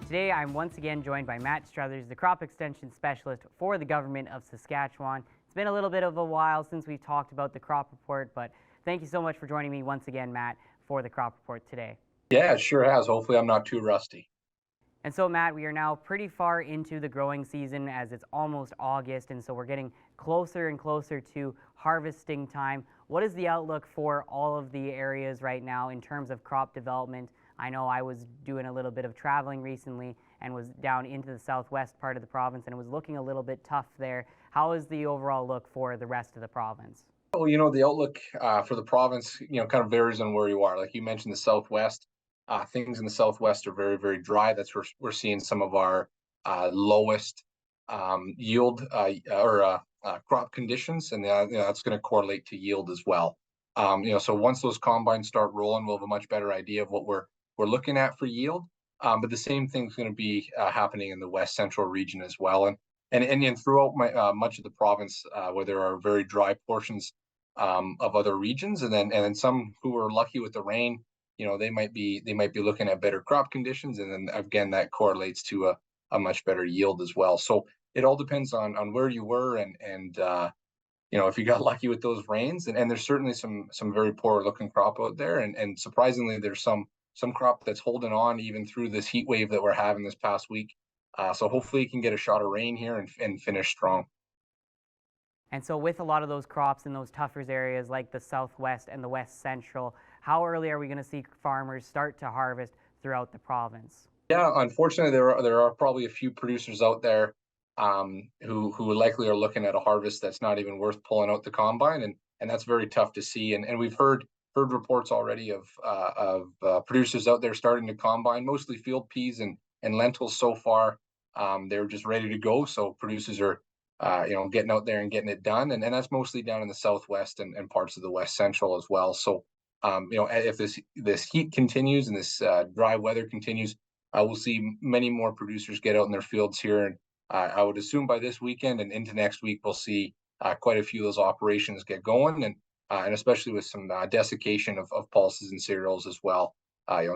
Today, I'm once again joined by Matt Struthers, the Crop Extension Specialist for the Government of Saskatchewan. It's been a little bit of a while since we've talked about the crop report, but thank you so much for joining me once again, Matt, for the crop report today. Yeah, it sure has. Hopefully I'm not too rusty. And so, Matt, we are now pretty far into the growing season as it's almost August, and so we're getting closer and closer to harvesting time. What is the outlook for all of the areas right now in terms of crop development? I know I was doing a little bit of traveling recently and was down into the southwest part of the province, and it was looking a little bit tough there. How is the overall look for the rest of the province? Well, the outlook for the province, kind of varies on where you are. Like you mentioned, the Southwest, things in the Southwest are very, very dry. That's where we're seeing some of our lowest yield or crop conditions, and that's going to correlate to yield as well. So once those combines start rolling, we'll have a much better idea of what we're looking at for yield. But the same thing's going to be happening in the West Central region as well, and throughout much of the province, where there are very dry portions of other regions, and then some who are lucky with the rain, they might be looking at better crop conditions, and then again that correlates to a much better yield as well. So it all depends on where you were and if you got lucky with those rains, and there's certainly some very poor looking crop out there, and surprisingly there's some crop that's holding on even through this heat wave that we're having this past week. So hopefully you can get a shot of rain here and finish strong. And so with a lot of those crops in those tougher areas like the Southwest and the West Central, how early are we going to see farmers start to harvest throughout the province? Yeah, unfortunately, there are probably a few producers out there who likely are looking at a harvest that's not even worth pulling out the combine, and that's very tough to see. And we've heard reports already of producers out there starting to combine mostly field peas and lentils so far. They're just ready to go, so producers are getting out there and getting it done, and that's mostly down in the Southwest and parts of the West Central as well. So if this heat continues and this dry weather continues, we'll see many more producers get out in their fields here, and I would assume by this weekend and into next week we'll see quite a few of those operations get going, and especially with some desiccation of pulses and cereals as well,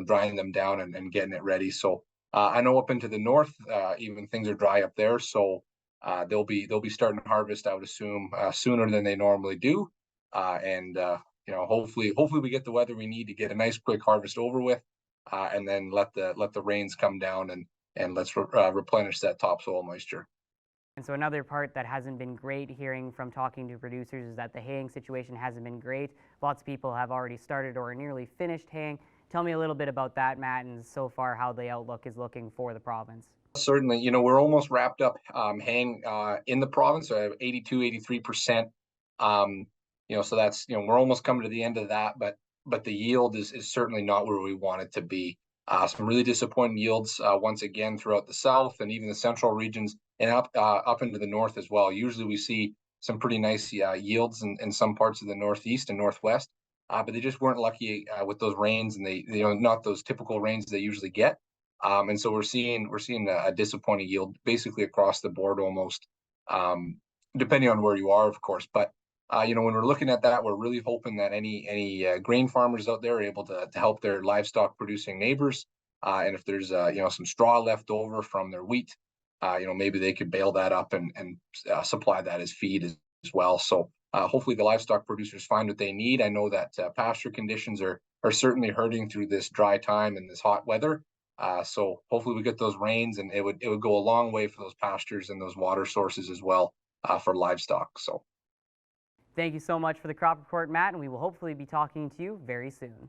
drying them down and getting it ready. So I know up into the north, even things are dry up there, so they'll be starting to harvest, I would assume, sooner than they normally do, and hopefully we get the weather we need to get a nice quick harvest over with, and then let the rains come down and let's replenish that topsoil moisture. And so another part that hasn't been great hearing from talking to producers is that the haying situation hasn't been great. Lots of people have already started or are nearly finished haying. Tell me a little bit about that, Matt, and so far how the outlook is looking for the province. Certainly, we're almost wrapped up haying in the province, so 82, 83%. So that's, we're almost coming to the end of that, but the yield is certainly not where we want it to be. Some really disappointing yields once again throughout the south and even the central regions, and up into the north as well. Usually we see some pretty nice yields in some parts of the northeast and northwest, but they just weren't lucky with those rains, and they not those typical rains they usually get. And so we're seeing a disappointing yield basically across the board almost, depending on where you are, of course. But when we're looking at that, we're really hoping that any grain farmers out there are able to help their livestock producing neighbors, and if there's some straw left over from their wheat, maybe they could bale that up and supply that as feed as well. So hopefully the livestock producers find what they need. I know that pasture conditions are certainly hurting through this dry time and this hot weather. So hopefully we get those rains, and it would go a long way for those pastures and those water sources as well, for livestock. So Thank you so much for the crop report, Matt, and we will hopefully be talking to you very soon.